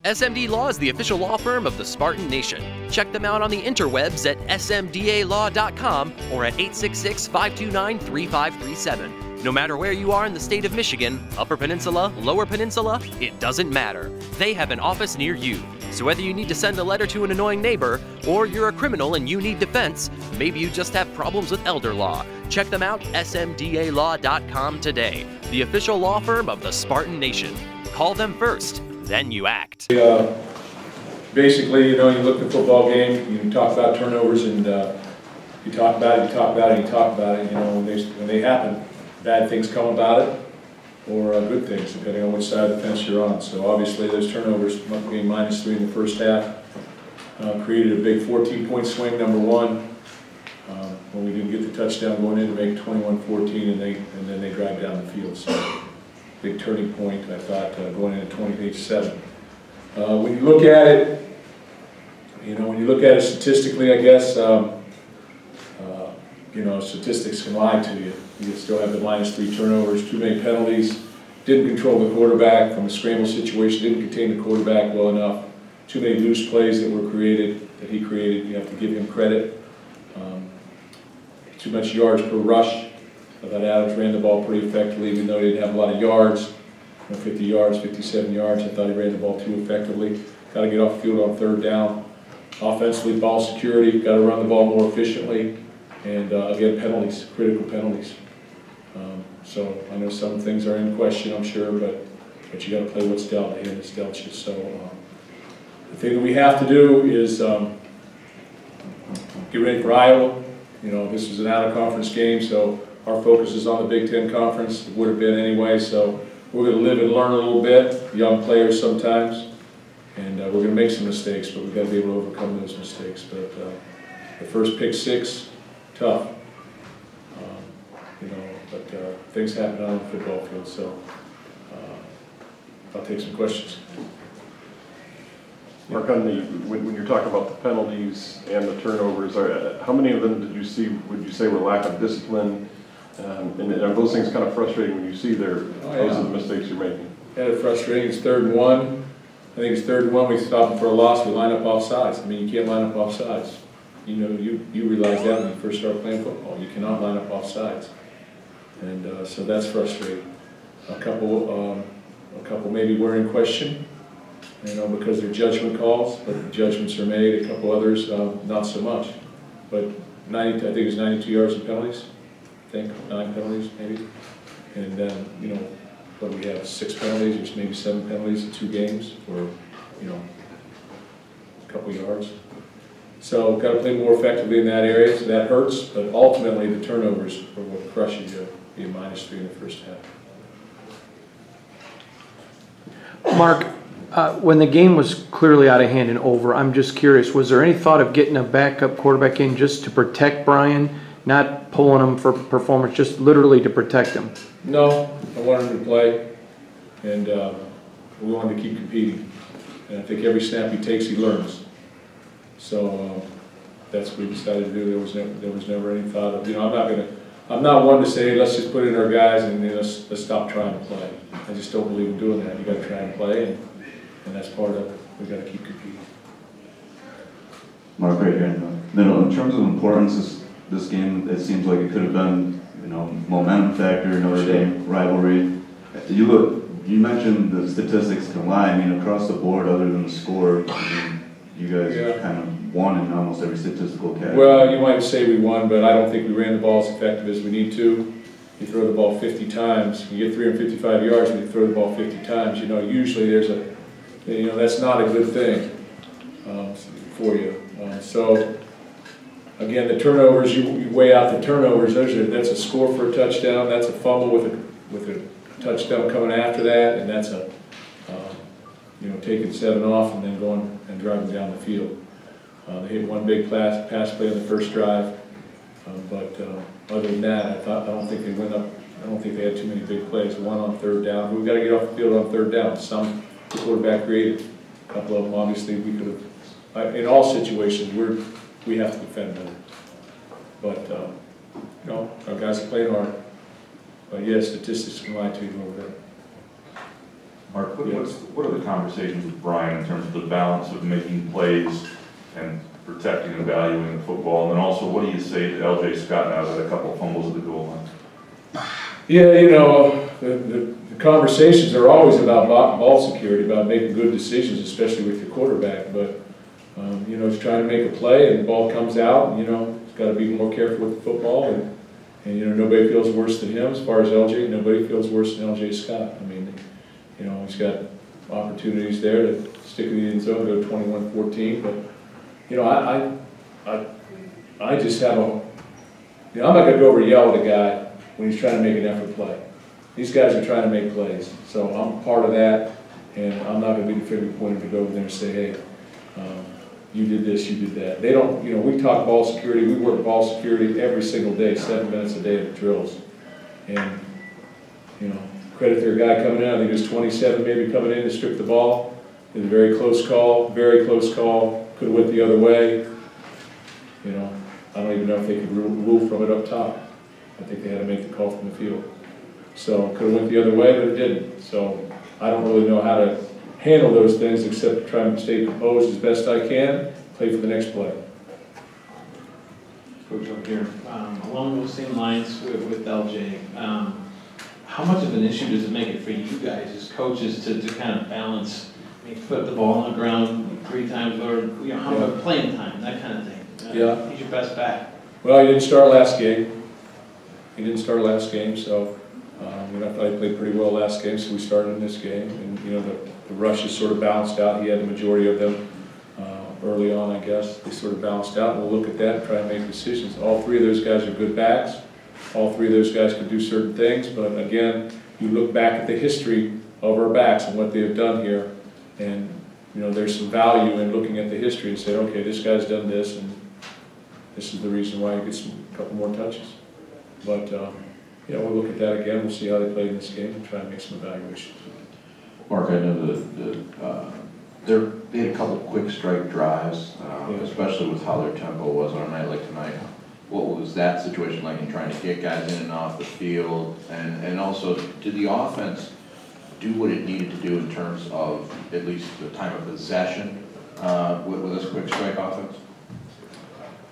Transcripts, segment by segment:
SMD Law is the official law firm of the Spartan Nation. Check them out on the interwebs at smdalaw.com or at 866-529-3537. No matter where you are in the state of Michigan, Upper Peninsula, Lower Peninsula, it doesn't matter. They have an office near you. So whether you need to send a letter to an annoying neighbor, or you're a criminal and you need defense, maybe you just have problems with elder law, check them out, smdalaw.com today. The official law firm of the Spartan Nation. Call them first, then you act. Basically, you look at the football game, you talk about turnovers, and you talk about it, you talk about it, you talk about it. When they happen, bad things come about it, or good things, depending on which side of the fence you're on. So obviously those turnovers, being -3 in the first half, created a big 14-point swing, number one, when we didn't get the touchdown going in to make 21-14, and then they drive down the field. So big turning point, I thought, going into 28-7. When you look at it, when you look at it statistically, I guess, statistics can lie to you. You still have the -3 turnovers, too many penalties, didn't control the quarterback from a scramble situation, didn't contain the quarterback well enough, too many loose plays that were created, that he created, you have to give him credit. Too much yards per rush. I thought Adams ran the ball pretty effectively, even though he didn't have a lot of yards. 50 yards, 57 yards, I thought he ran the ball too effectively. Got to get off the field on third down. Offensively, ball security, got to run the ball more efficiently. And again, penalties, critical penalties. So I know some things are in question, I'm sure, but you got to play what's dealt. The hand that's dealt you. So the thing that we have to do is get ready for Iowa. This is an out-of-conference game, so our focus is on the Big Ten Conference. It would have been anyway, so we're going to live and learn a little bit, young players sometimes, and we're going to make some mistakes, but we've got to be able to overcome those mistakes. But the first pick six, tough. But things happen on the football field, so I'll take some questions. Mark, when you're talking about the penalties and the turnovers, how many of them would you say were lack of discipline? And are those things kind of frustrating when you see those are the mistakes you're making? Yeah, it's frustrating. It's 3rd and 1. I think it's 3rd and 1. We stop them for a loss. We line up off sides. I mean, you can't line up off sides. You realize that when you first start playing football. You cannot line up off sides. And so that's frustrating. A couple maybe were in question, because they're judgment calls, but the judgments are made. A couple others, not so much. But I think it was 92 yards of penalties. I think 9 penalties maybe. And then, what do we have? 6 penalties, or maybe 7 penalties in 2 games, or a couple yards. So got to play more effectively in that area. So that hurts, but ultimately the turnovers are what crushes you. Being -3 in the first half. Mark, when the game was clearly out of hand and over, I'm just curious, was there any thought of getting a backup quarterback in just to protect Brian, not pulling him for performance, just literally to protect him? No, I wanted him to play, and we wanted to keep competing. And I think every snap he takes, he learns. So that's what we decided to do. There was never any thought of, I'm not one to say, let's just put in our guys and let's stop trying to play. I just don't believe in doing that. You got to try and play, and that's part of it. We got to keep competing. Mark, right here. In terms of importance, this game, it seems like it could have been, momentum factor, Notre Dame rivalry. You mentioned the statistics can lie. I mean, across the board, other than the score, you guys kind of won in almost every statistical category. Well, you might say we won, but I don't think we ran the ball as effective as we need to. You throw the ball 50 times, you get 355 yards when you throw the ball 50 times. Usually there's that's not a good thing for you. So again, the turnovers, you weigh out the turnovers. That's a score for a touchdown. That's a fumble with a touchdown coming after that, and that's a taking 7 off and then going and driving down the field. They hit one big pass play on the first drive, but other than that, I don't think they went up. I don't think they had too many big plays. One on 3rd down. We've got to get off the field on 3rd down. Some the quarterback created. A couple of them, obviously, we could have. In all situations, we have to defend better. But our guys are playing hard. But yes, statistics can lie to you a little bit. Mark, what are the conversations with Brian in terms of the balance of making plays and protecting and valuing the football? And then also, what do you say to L.J. Scott now that a couple of fumbles at the goal line? Yeah, you know, the conversations are always about ball security, about making good decisions, especially with your quarterback. But, you know, he's trying to make a play and the ball comes out, and, you know, he's got to be more careful with the football. And, you know, nobody feels worse than him as far as LJ. Nobody feels worse than L.J. Scott. I mean, you know, he's got opportunities there to stick in the end zone, go 21-14. But, you know, I just have a, you know, I'm not going to go over and yell at a guy when he's trying to make an effort play. These guys are trying to make plays. So I'm part of that, and I'm not going to be the finger pointer to go over there and say, hey, you did this, you did that. They don't, you know, we talk ball security, we work ball security every single day, 7 minutes a day at the drills. And, you know, credit their guy coming in, I think it was 27 maybe coming in to strip the ball. It was a very close call, could have went the other way. You know, I don't even know if they could rule from it up top. I think they had to make the call from the field. So could have went the other way, but it didn't. So I don't really know how to handle those things except try and stay composed as best I can, play for the next play. Coach up here, along those same lines with LJ, how much of an issue does it make it for you guys as coaches to kind of balance, I mean, put the ball on the ground 3 times, or you know, how about playing time, that kind of thing? Yeah. He's your best back. Well, he didn't start last game. So you know, I thought he played pretty well last game, so we started in this game. And you know, the rushes sort of balanced out. He had the majority of them early on, I guess. They sort of balanced out. We'll look at that and try and make decisions. All 3 of those guys are good backs. All 3 of those guys can do certain things. But again, you look back at the history of our backs and what they have done here, and you know, there's some value in looking at the history and say, okay, this guy's done this, and this is the reason why he gets a couple more touches. But you know, we'll look at that again. We'll see how they played in this game and try and make some evaluations. Mark, I know they had a couple quick strike drives, especially with how their tempo was on a night like tonight. What was that situation like in trying to get guys in and off the field? And also, did the offense do what it needed to do in terms of at least the time of possession with this quick strike offense?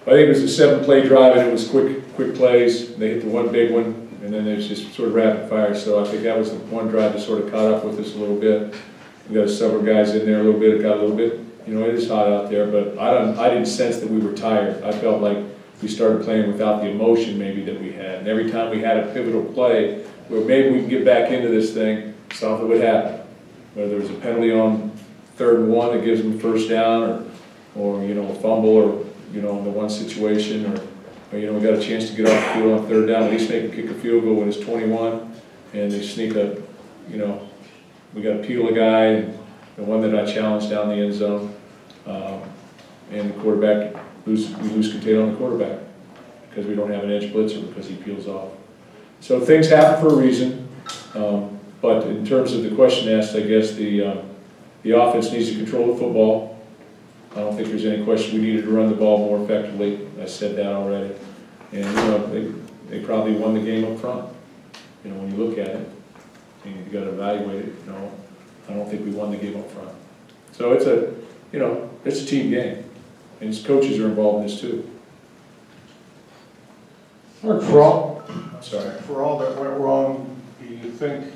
I think it was a 7-play drive, and it was quick plays. They hit the one big one, and then there's just sort of rapid fire. So I think that was the one drive that sort of caught up with us a little bit. We got several guys in there a little bit. It got a little bit, you know, it is hot out there, but I didn't sense that we were tired. I felt like we started playing without the emotion maybe that we had. And every time we had a pivotal play where maybe we can get back into this thing, something would happen. Whether there's a penalty on 3rd and 1 that gives them first down, or you know, a fumble, or you know, in the one situation, or you know, we got a chance to get off the field on 3rd down, at least make a kick a field goal when it's 21, and they sneak a, you know, we got to peel a guy, and the one that I challenged down the end zone, and the quarterback, we lose control on the quarterback because we don't have an edge blitzer because he peels off. So things happen for a reason, but in terms of the question asked, I guess the offense needs to control the football. I don't think there's any question we needed to run the ball more effectively. I said that already. And you know, they probably won the game up front. You know, when you look at it, and you got to evaluate it. You know, I don't think we won the game up front. So it's a, you know, it's a team game, and his coaches are involved in this too. For all that went wrong, do you think,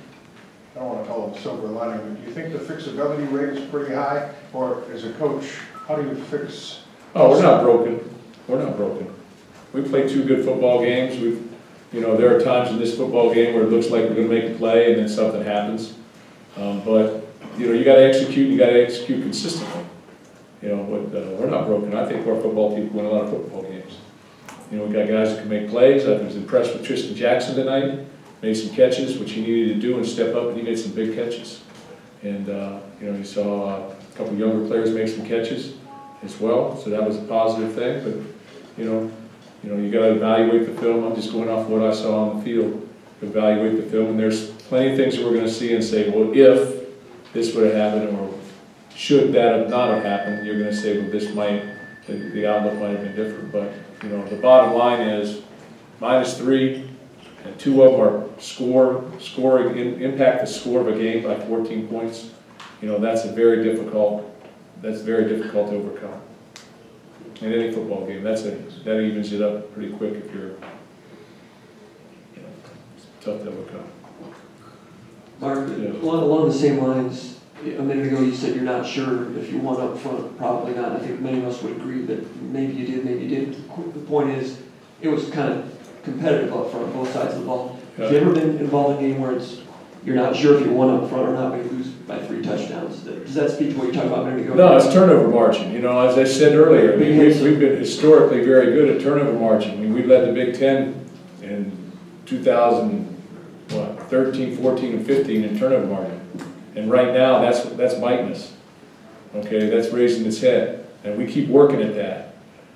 I don't want to call it silver lining, but do you think the fixability rate is pretty high? Or as a coach, how do you fix? Oh, we're not broken. We're not broken. We played 2 good football games. You know, there are times in this football game where it looks like we're going to make a play and then something happens. But, you know, you got to execute, you got to execute consistently. You know, but we're not broken. I think our football team win a lot of football games. You know, we got guys that can make plays. I was impressed with Tristan Jackson tonight. Made some catches, which he needed to do, and step up, and he made some big catches. And, you know, you saw a couple younger players make some catches as well, so that was a positive thing. But, you know, you got to evaluate the film. I'm just going off what I saw on the field. Evaluate the film, and there's plenty of things that we're going to see and say, well, if this would have happened, or should that have not have happened, you're going to say, well, this might, the outlook might have been different. But, you know, the bottom line is -3, and 2 of them are impact the score of a game by 14 points. You know, that's very difficult to overcome. In any football game, that evens it up pretty quick if you're, you know, it's tough to overcome. Mark, Yeah. along the same lines, a minute ago you said you're not sure if you won up front. Probably not. I think many of us would agree that maybe you did, maybe you didn't. The point is, it was kind of competitive up front, both sides of the ball. Yeah. Have you ever been involved in a game where you're not sure if you won up front or not, but you lose by 3 touchdowns? Does that speak to what you talked about a minute ago? No, it's turnover margin. You know, as I said earlier, I mean, we've been historically very good at turnover margin. I mean, we led the Big Ten in 2013, 14, and 15 in turnover margin. And right now, that's biting us. Okay, that's raising its head. And we keep working at that.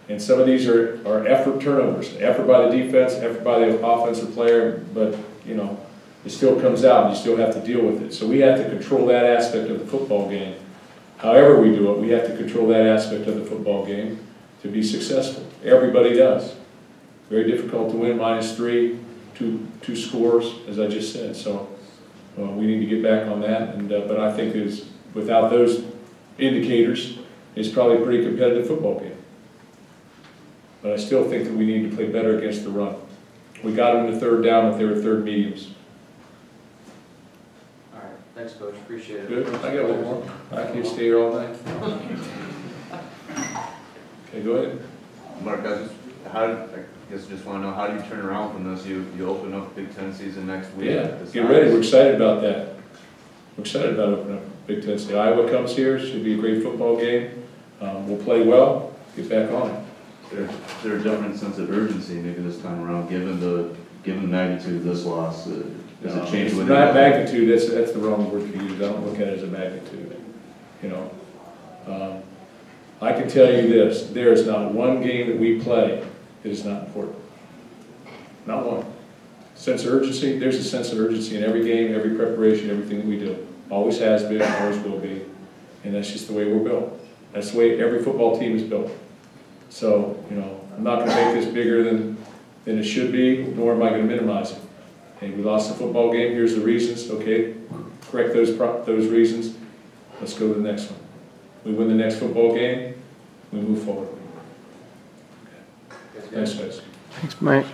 And some of these are effort turnovers. Effort by the defense, effort by the offensive player, but, you know, it still comes out and you still have to deal with it. So we have to control that aspect of the football game. However we do it, we have to control that aspect of the football game to be successful. Everybody does. Very difficult to win -3, two scores, as I just said. So we need to get back on that. And but I think without those indicators, it's probably a pretty competitive football game. But I still think that we need to play better against the run. We got them to 3rd down, but they were 3rd mediums. All right, thanks, Coach. Appreciate it. Good. I got one more. I can't stay here all night. Okay, go ahead. Mark, I guess just want to know, how do you turn around from this? You open up Big Ten season next week. Yeah, get ready. We're excited about that. We're excited about opening up Big Ten season. Iowa comes here. Should be a great football game. We'll play well. Get back on it. Is there a different sense of urgency maybe this time around, given the magnitude of this loss? Does it change? It's not magnitude. That's the wrong word to use. I don't look at it as a magnitude. You know, I can tell you this: there is not one game that we play that is not important. Not one. Sense of urgency. There's a sense of urgency in every game, every preparation, everything that we do. Always has been, always will be, and that's just the way we're built. That's the way every football team is built. So, you know, I'm not going to make this bigger than it should be, nor am I going to minimize it. Hey, we lost the football game, here's the reasons, okay, correct those reasons, let's go to the next one. We win the next football game, we move forward. Okay. Thanks, guys. Thanks, Mike.